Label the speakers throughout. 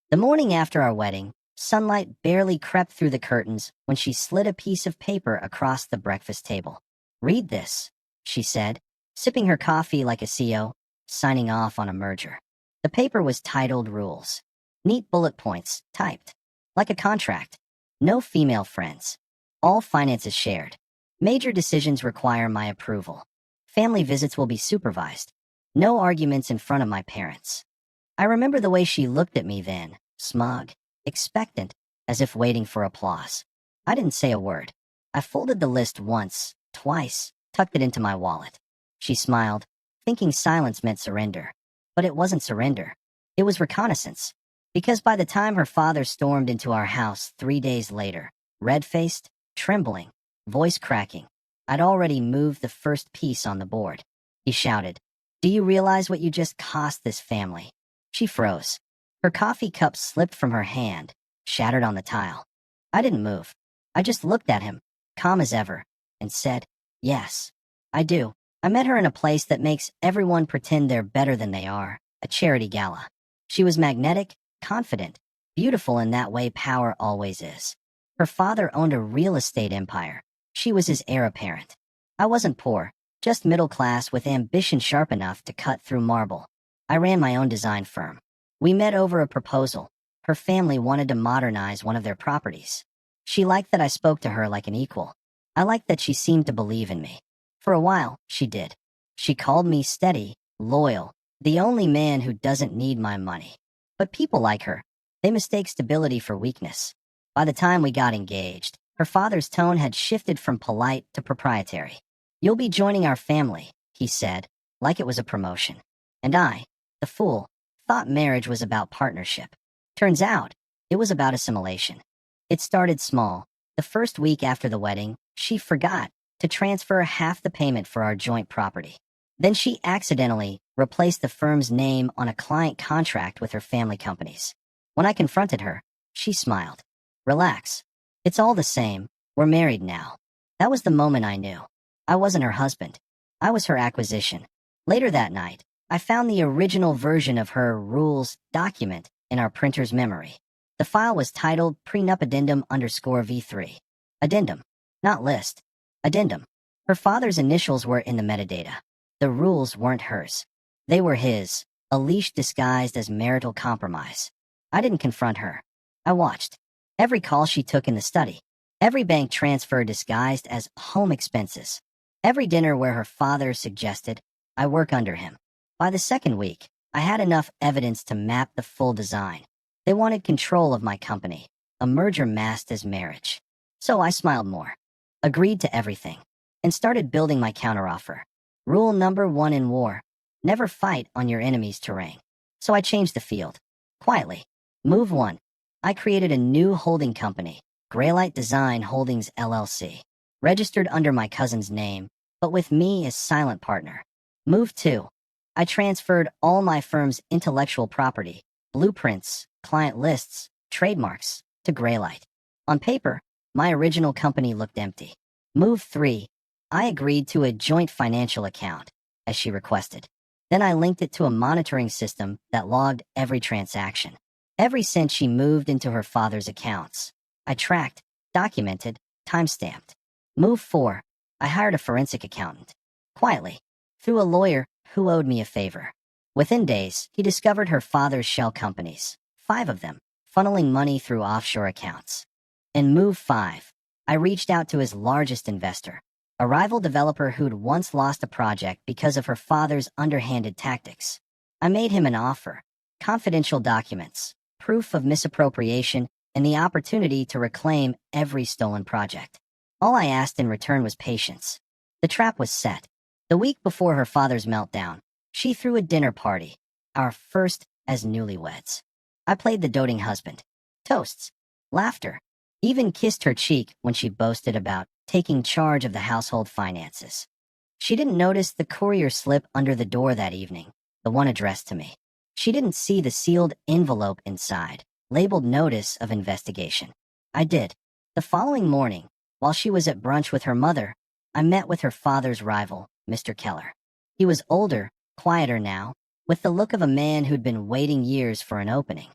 Speaker 1: The morning after our wedding, sunlight barely crept through the curtains when she slid a piece of paper across the breakfast table. "Read this," she said, sipping her coffee like a CEO, signing off on a merger. The paper was titled Rules. Neat bullet points, typed. Like a contract. No female friends. All finances shared. Major decisions require my approval. Family visits will be supervised. No arguments in front of my parents. I remember the way she looked at me then, smug, expectant, as if waiting for applause. I didn't say a word. I folded the list once, twice, tucked it into my wallet. She smiled, thinking silence meant surrender. But it wasn't surrender. It was reconnaissance. Because by the time her father stormed into our house 3 days later, red-faced, trembling, voice cracking, I'd already moved the first piece on the board. He shouted, "Do you realize what you just cost this family?" She froze. Her coffee cup slipped from her hand, shattered on the tile. I didn't move. I just looked at him, calm as ever, and said, "Yes, I do." I met her in a place that makes everyone pretend they're better than they are, a charity gala. She was magnetic, confident, beautiful in that way power always is. Her father owned a real estate empire. She was his heir apparent. I wasn't poor, just middle class with ambition sharp enough to cut through marble. I ran my own design firm. We met over a proposal. Her family wanted to modernize one of their properties. She liked that I spoke to her like an equal. I liked that she seemed to believe in me. For a while, she did. She called me steady, loyal, the only man who doesn't need my money. But people like her, they mistake stability for weakness. By the time we got engaged, her father's tone had shifted from polite to proprietary. "You'll be joining our family," he said, like it was a promotion. And I, the fool, thought marriage was about partnership. Turns out, it was about assimilation. It started small. The first week after the wedding, she forgot to transfer half the payment for our joint property. Then she accidentally replaced the firm's name on a client contract with her family companies. When I confronted her, she smiled. "Relax. It's all the same. We're married now." That was the moment I knew. I wasn't her husband. I was her acquisition. Later that night, I found the original version of her rules document in our printer's memory. The file was titled Prenup Addendum _V3. Addendum. Not list. Addendum. Her father's initials were in the metadata. The rules weren't hers. They were his, a leash disguised as marital compromise. I didn't confront her. I watched. Every call she took in the study. Every bank transfer disguised as home expenses. Every dinner where her father suggested I work under him. By the second week, I had enough evidence to map the full design. They wanted control of my company, a merger masked as marriage. So I smiled more, agreed to everything, and started building my counteroffer. Rule number 1 in war: never fight on your enemy's terrain. So I changed the field. Quietly. Move 1. I created a new holding company, Graylight Design Holdings LLC, registered under my cousin's name, but with me as silent partner. Move 2. I transferred all my firm's intellectual property, blueprints, client lists, trademarks, to Graylight. On paper, my original company looked empty. Move 3. I agreed to a joint financial account, as she requested. Then I linked it to a monitoring system that logged every transaction. Every cent she moved into her father's accounts. I tracked, documented, timestamped. Move 4. I hired a forensic accountant. Quietly. Through a lawyer who owed me a favor. Within days, he discovered her father's shell companies, 5 of them, funneling money through offshore accounts. In Move 5, I reached out to his largest investor, a rival developer who'd once lost a project because of her father's underhanded tactics. I made him an offer, confidential documents, proof of misappropriation, and the opportunity to reclaim every stolen project. All I asked in return was patience. The trap was set. The week before her father's meltdown, she threw a dinner party, our first as newlyweds. I played the doting husband. Toasts, laughter, even kissed her cheek when she boasted about taking charge of the household finances. She didn't notice the courier slip under the door that evening, the one addressed to me. She didn't see the sealed envelope inside, labeled Notice of Investigation. I did. The following morning, while she was at brunch with her mother, I met with her father's rival, Mr. Keller. He was older, quieter now, with the look of a man who'd been waiting years for an opening.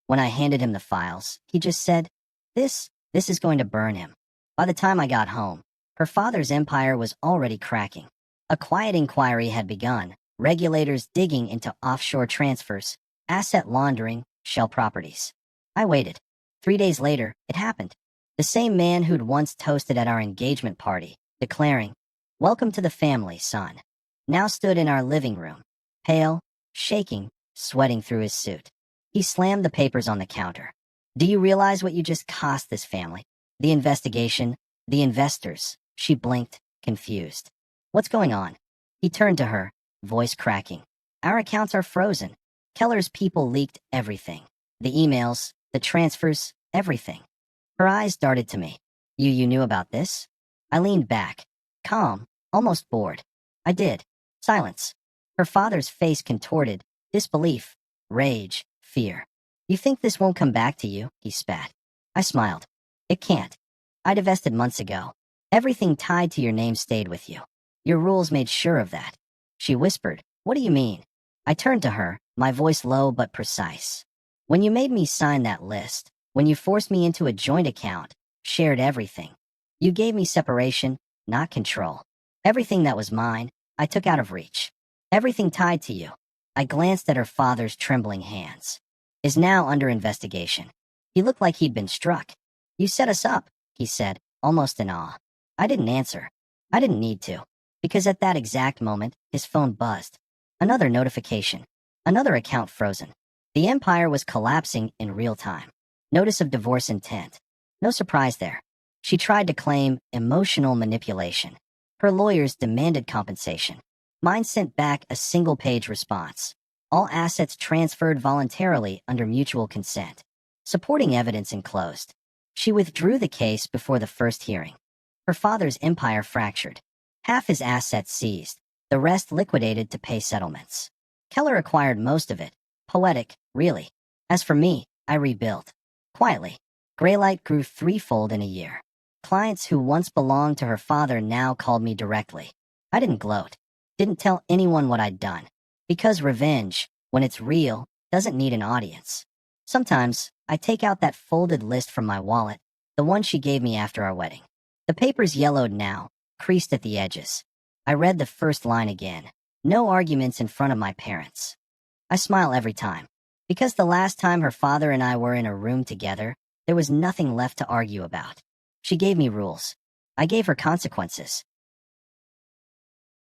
Speaker 1: When I handed him the files, he just said, this is going to burn him. By the time I got home, her father's empire was already cracking. A quiet inquiry had begun, regulators digging into offshore transfers, asset laundering, shell properties. I waited. 3 days later, it happened. The same man who'd once toasted at our engagement party, declaring, "Welcome to the family, son," now stood in our living room, pale, shaking, sweating through his suit. He slammed the papers on the counter. "Do you realize what you just cost this family? The investigation, the investors." She blinked, confused. "What's going on?" He turned to her, voice cracking. "Our accounts are frozen. Keller's people leaked everything. The emails, the transfers, everything." Her eyes darted to me. You knew about this?" I leaned back, calm, almost bored. "I did." Silence. Her father's face contorted, disbelief, rage, fear. "You think this won't come back to you?" he spat. I smiled. "It can't. I divested months ago. Everything tied to your name stayed with you. Your rules made sure of that." She whispered, "What do you mean?" I turned to her, my voice low but precise. "When you made me sign that list, when you forced me into a joint account, shared everything, you gave me separation, not control. Everything that was mine, I took out of reach. Everything tied to you." I glanced at her father's trembling hands. "Is now under investigation." He looked like he'd been struck. "You set us up," he said, almost in awe. I didn't answer. I didn't need to, because at that exact moment, his phone buzzed. Another notification. Another account frozen. The empire was collapsing in real time. Notice of divorce intent. No surprise there. She tried to claim emotional manipulation. Her lawyers demanded compensation. Mine sent back a single-page response. All assets transferred voluntarily under mutual consent. Supporting evidence enclosed. She withdrew the case before the first hearing. Her father's empire fractured. Half his assets seized, the rest liquidated to pay settlements. Keller acquired most of it. Poetic, really. As for me, I rebuilt. Quietly. Graylight grew threefold in a year. Clients who once belonged to her father now called me directly. I didn't gloat. Didn't tell anyone what I'd done. Because revenge, when it's real, doesn't need an audience. Sometimes, I take out that folded list from my wallet, the one she gave me after our wedding. The paper's yellowed now, creased at the edges. I read the first line again. No arguments in front of my parents. I smile every time. Because the last time her father and I were in a room together, there was nothing left to argue about. She gave me rules. I gave her consequences.